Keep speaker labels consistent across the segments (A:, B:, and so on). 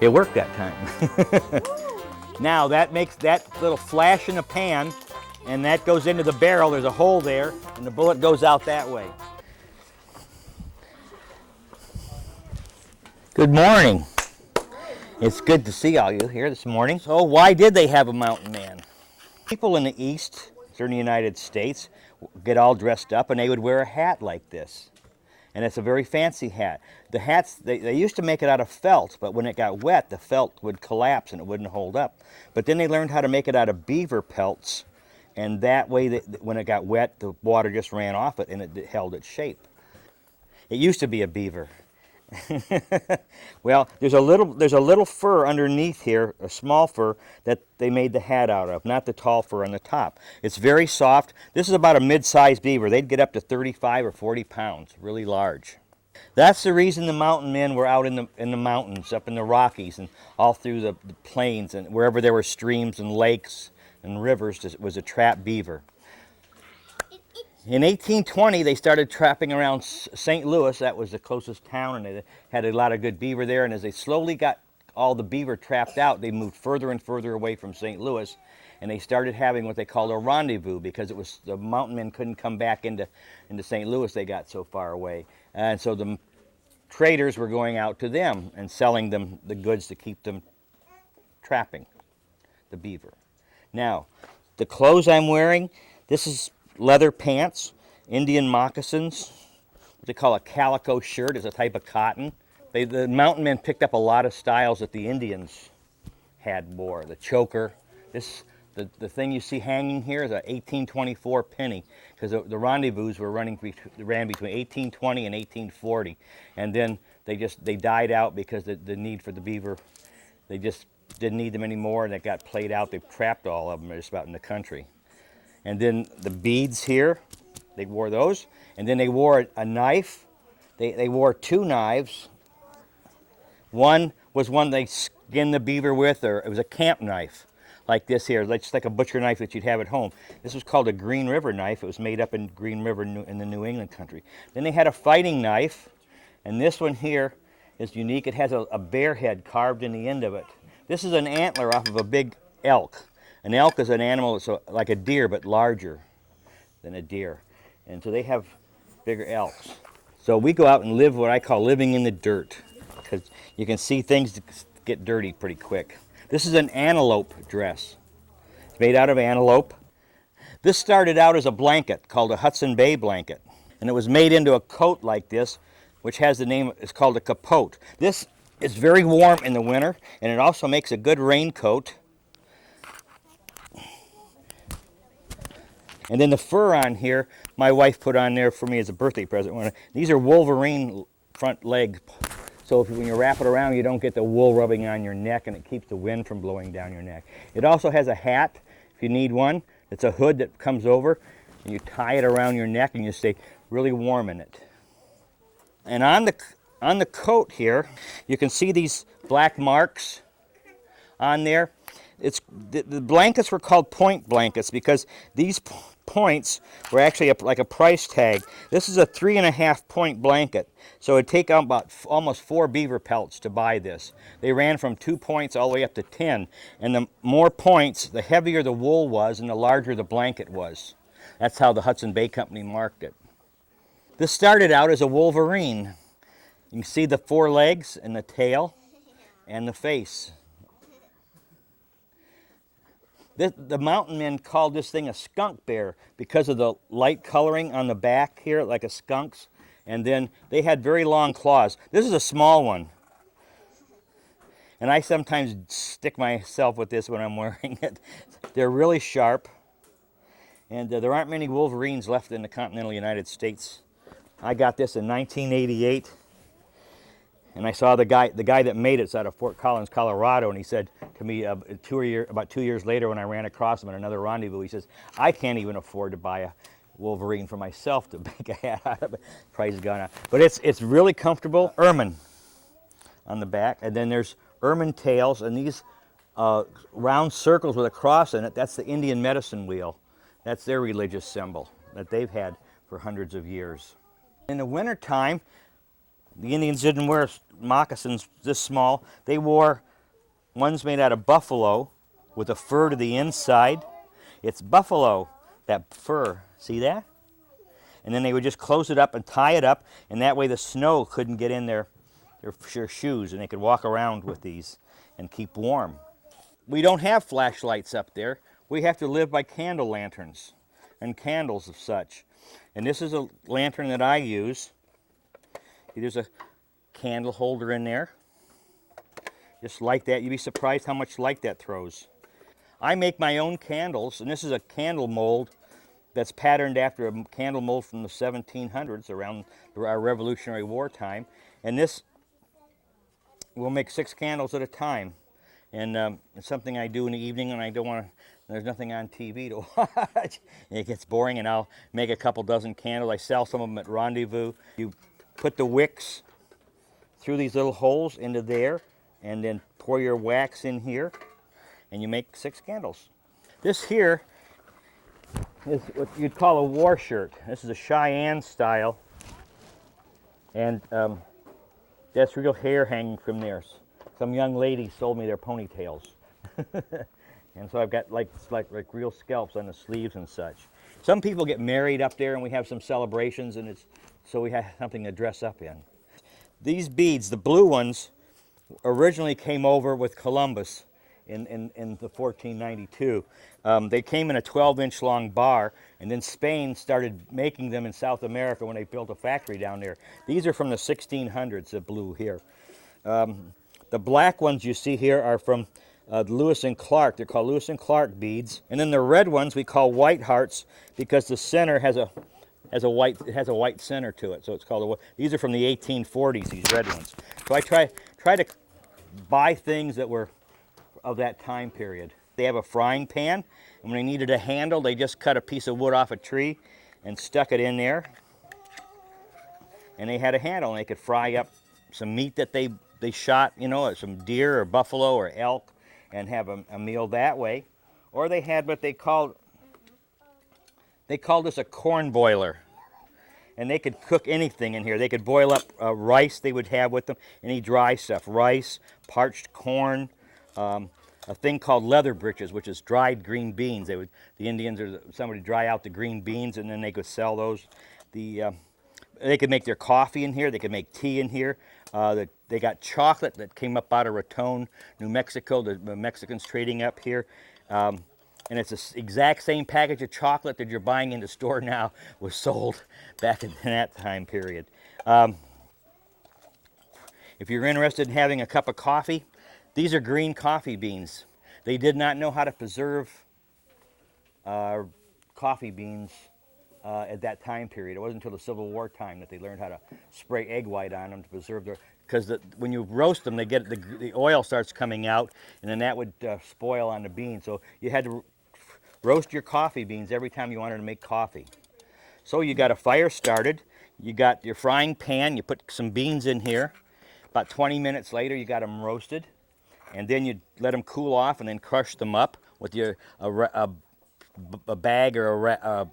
A: It worked that time. Now that makes that little flash in the pan, and that goes into the barrel. There's a hole there, and the bullet goes out that way. Good morning. It's good to see all you here this morning. So why did they have a mountain man? People in the eastern United States get all dressed up, and they would wear a hat like this. And it's a very fancy hat. The hats, they used to make it out of felt, but when it got wet, the felt would collapse and it wouldn't hold up. But then they learned how to make it out of beaver pelts, and that way, when it got wet, the water just ran off it and it held its shape. It used to be a beaver. Well, there's a little fur underneath here, a small fur, that they made the hat out of, not the tall fur on the top. It's very soft. This is about a mid-sized beaver. They'd get up to 35 or 40 pounds, really large. That's the reason the mountain men were out in the mountains, up in the Rockies and all through the plains, and wherever there were streams and lakes and rivers, it was a trap beaver. In 1820, they started trapping around St. Louis. That was the closest town, and they had a lot of good beaver there. And as they slowly got all the beaver trapped out, they moved further and further away from St. Louis, and they started having what they called a rendezvous, because it was the mountain men couldn't come back into St. Louis. They got so far away, and so the traders were going out to them and selling them the goods to keep them trapping the beaver. Now, the clothes I'm wearing, this is leather pants, Indian moccasins, what they call a calico shirt, is a type of cotton. The mountain men picked up a lot of styles that the Indians wore. The choker, the thing you see hanging here is a 1824 penny, because the rendezvous ran between 1820 and 1840, and then they died out because the need for the beaver, they just didn't need them anymore, and it got played out. They trapped all of them just about in the country. And then the beads here, they wore those. And then they wore a knife. They wore two knives. One was one they skinned the beaver with, or it was a camp knife, like this here, just like a butcher knife that you'd have at home. This was called a Green River knife. It was made up in Green River in the New England country. Then they had a fighting knife, and this one here is unique. It has a bear head carved in the end of it. This is an antler off of a big elk. An elk is an animal that's like a deer, but larger than a deer. And so they have bigger elks. So we go out and live what I call living in the dirt, because you can see things get dirty pretty quick. This is an antelope dress. It's made out of antelope. This started out as a blanket called a Hudson Bay blanket. And it was made into a coat like this, which has the name, it's called a capote. This is very warm in the winter, and it also makes a good raincoat. And then the fur on here, my wife put on there for me as a birthday present. These are Wolverine front legs. So when you wrap it around, you don't get the wool rubbing on your neck, and it keeps the wind from blowing down your neck. It also has a hat, if you need one. It's a hood that comes over, and you tie it around your neck, and you stay really warm in it. And on the coat here, you can see these black marks on there. The blankets were called point blankets because these points were actually like a price tag. This is a 3.5 point blanket, so it'd take about almost 4 beaver pelts to buy this. They ran from 2 points all the way up to 10, and the more points, the heavier the wool was and the larger the blanket was. That's how the Hudson Bay Company marked it. This started out as a wolverine. You can see the 4 legs and the tail and the face. The mountain men called this thing a skunk bear because of the light coloring on the back here, like a skunk's. And then they had very long claws. This is a small one. And I sometimes stick myself with this when I'm wearing it. They're really sharp. And there aren't many wolverines left in the continental United States. I got this in 1988. And I saw the guy that made it's out of Fort Collins, Colorado, and he said to me about 2 years later when I ran across him at another rendezvous, he says, I can't even afford to buy a wolverine for myself to make a hat out of it. Price has gone up. But it's really comfortable. Ermine on the back, and then there's ermine tails, and these round circles with a cross in it, that's the Indian medicine wheel. That's their religious symbol that they've had for hundreds of years. In the wintertime, the Indians didn't wear moccasins this small. They wore One's made out of buffalo with a fur to the inside. It's buffalo, that fur. See that? And then they would just close it up and tie it up, and that way the snow couldn't get in their shoes, and they could walk around with these and keep warm. We don't have flashlights up there. We have to live by candle lanterns and candles of such. And this is a lantern that I use. There's a candle holder in there. Just like that. You'd be surprised how much light that throws. I make my own candles, and this is a candle mold that's patterned after a candle mold from the 1700s, around our Revolutionary War time. And this, we'll make 6 candles at a time. And it's something I do in the evening when I don't want to, there's nothing on TV to watch. It gets boring, and I'll make a couple dozen candles. I sell some of them at Rendezvous. You put the wicks through these little holes into there, and then pour your wax in here, and you make 6 candles. This here is what you'd call a war shirt. This is a Cheyenne style, and that's real hair hanging from there. Some young lady sold me their ponytails. And so I've got like real scalps on the sleeves and such. Some people get married up there, and we have some celebrations, and it's so we have something to dress up in. These beads, the blue ones, originally came over with Columbus in the 1492. They came in a 12-inch long bar, and then Spain started making them in South America when they built a factory down there. These are from the 1600s, the blue here. The black ones you see here are from Lewis and Clark. They're called Lewis and Clark beads. And then the red ones we call white hearts because the center has a white center to it. So it's called these are from the 1840s, these red ones. So I try to buy things that were of that time period. They have a frying pan, and when they needed a handle, they just cut a piece of wood off a tree and stuck it in there. And they had a handle, and they could fry up some meat that they shot, you know, some deer or buffalo or elk, and have a meal that way. Or they had what they called this a corn boiler. And they could cook anything in here. They could boil up rice they would have with them, any dry stuff, rice, parched corn, a thing called leather breeches, which is dried green beans. The Indians or somebody dry out the green beans, and then they could sell those. They could make their coffee in here. They could make tea in here. They got chocolate that came up out of Raton, New Mexico. The Mexicans trading up here. And it's the exact same package of chocolate that you're buying in the store now was sold back in that time period. If you're interested in having a cup of coffee, these are green coffee beans. They did not know how to preserve coffee beans at that time period. It wasn't until the Civil War time that they learned how to spray egg white on them to preserve their, because when you roast them, they get the oil starts coming out, and then that would spoil on the beans. So you had to roast your coffee beans every time you wanted to make coffee. So you got a fire started, you got your frying pan, you put some beans in here. About 20 minutes later, you got them roasted, and then you let them cool off, and then crush them up with a bag or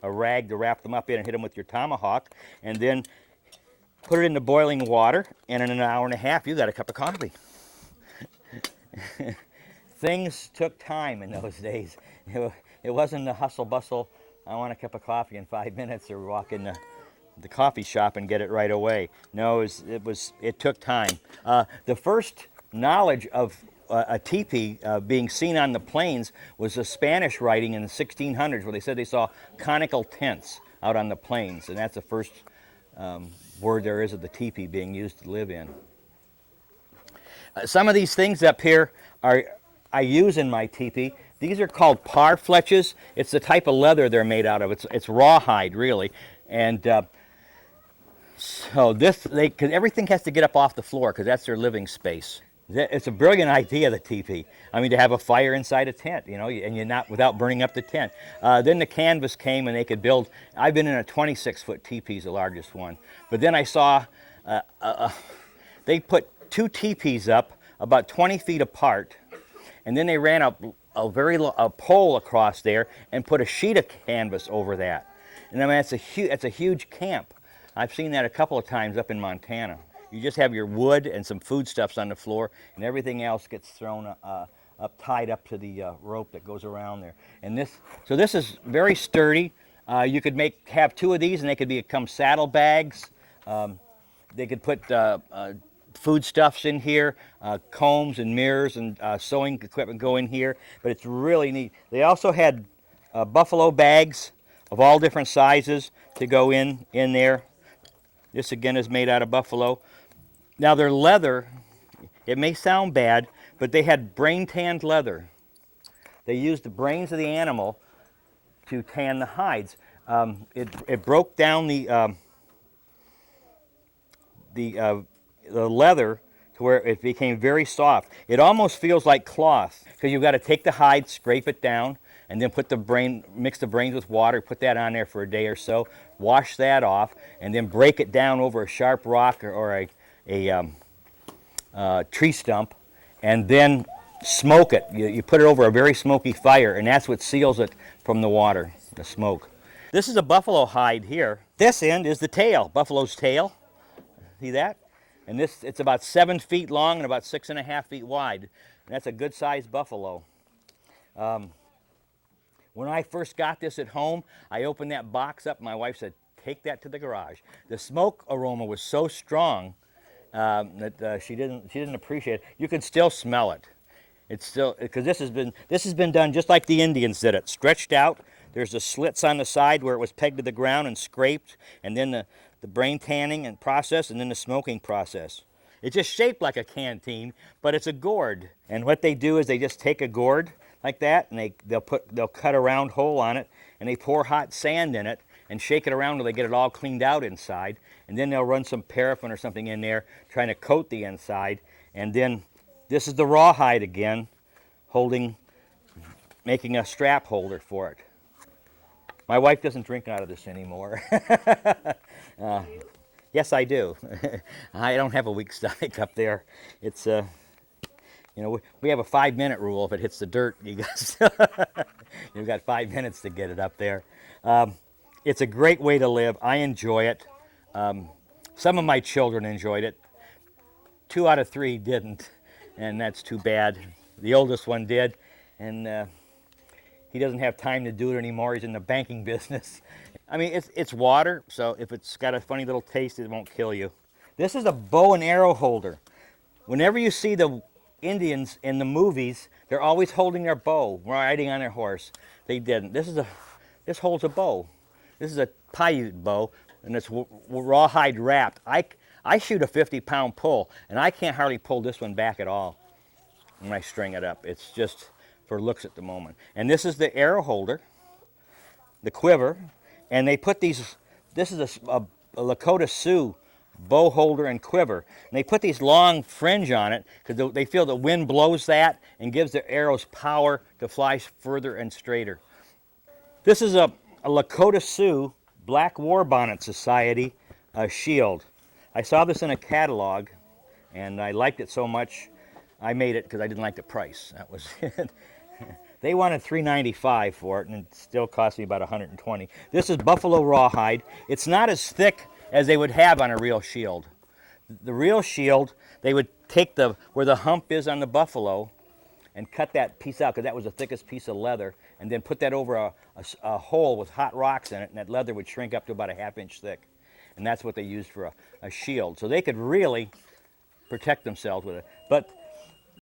A: a rag to wrap them up in, and hit them with your tomahawk, and then put it into boiling water, and in an hour and a half, you got a cup of coffee. Things took time in those days. It wasn't the hustle bustle, I want a cup of coffee in 5 minutes, or walk in the coffee shop and get it right away. No, it took time. The first knowledge of a teepee being seen on the plains was a Spanish writing in the 1600s, where they said they saw conical tents out on the plains, and that's the first word there is of the teepee being used to live in. Some of these things up here I use in my teepee. These are called parfleches. It's the type of leather they're made out of. It's rawhide, really, and so because everything has to get up off the floor because that's their living space. It's a brilliant idea, the teepee. I mean, to have a fire inside a tent, you know, and you're not without burning up the tent. Then the canvas came, and they could build. I've been in a 26-foot teepee, the largest one. But then I saw they put 2 teepees up about 20 feet apart, and then they ran a pole across there and put a sheet of canvas over that. And I mean, it's a huge camp. I've seen that a couple of times up in Montana. You just have your wood and some foodstuffs on the floor, and everything else gets thrown tied up to the rope that goes around there. And so this is very sturdy. You could have two of these, and they could become saddlebags. They could put foodstuffs in here, combs and mirrors and sewing equipment go in here, but it's really neat. They also had buffalo bags of all different sizes to go in there. This again is made out of buffalo. Now their leather, it may sound bad, but they had brain tanned leather. They used the brains of the animal to tan the hides. It broke down the leather to where it became very soft. It almost feels like cloth because you've got to take the hide, scrape it down, and then mix the brains with water, put that on there for a day or so, wash that off, and then break it down over a sharp rock or a tree stump, and then smoke it. You put it over a very smoky fire, and that's what seals it from the water, the smoke. This is a buffalo hide here. This end is the tail, buffalo's tail. See that? And it's about 7 feet long and about 6.5 feet wide. And that's a good sized buffalo. When I first got this at home, I opened that box up and my wife said, take that to the garage. The smoke aroma was so strong that she didn't appreciate it. You can still smell it. It's still, because this has been done just like the Indians did it, stretched out. There's the slits on the side where it was pegged to the ground and scraped, and then the brain tanning and process, and then the smoking process. It's just shaped like a canteen, but it's a gourd. And what they do is they just take a gourd like that, and they'll cut a round hole on it, and they pour hot sand in it and shake it around until they get it all cleaned out inside. And then they'll run some paraffin or something in there, trying to coat the inside. And then this is the rawhide again, making a strap holder for it. My wife doesn't drink out of this anymore. Yes, I do. I don't have a weak stomach up there. It's we have a 5-minute rule. If it hits the dirt, you've got 5 minutes to get it up there. It's a great way to live. I enjoy it. Some of my children enjoyed it. 2 out of 3 didn't, and that's too bad. The oldest one did, and he doesn't have time to do it anymore. He's in the banking business. I mean, it's water, so if it's got a funny little taste, it won't kill you. This is a bow and arrow holder. Whenever you see the Indians in the movies, they're always holding their bow, riding on their horse. They didn't. This holds a bow. This is a Paiute bow, and it's rawhide wrapped. I shoot a 50-pound pull, and I can't hardly pull this one back at all when I string it up. It's just for looks at the moment. And this is the arrow holder, the quiver, and they put these, this is a Lakota Sioux bow holder and quiver. And they put these long fringe on it because they feel the wind blows that and gives the arrows power to fly further and straighter. This is a Lakota Sioux Black War Bonnet Society shield. I saw this in a catalog and I liked it so much I made it because I didn't like the price. That was it. They wanted $3.95 for it, and it still cost me about $120. This is buffalo rawhide. It's not as thick as they would have on a real shield. The real shield, they would take where the hump is on the buffalo and cut that piece out because that was the thickest piece of leather, and then put that over a hole with hot rocks in it, and that leather would shrink up to about a ½ inch thick. And that's what they used for a shield. So they could really protect themselves with it. But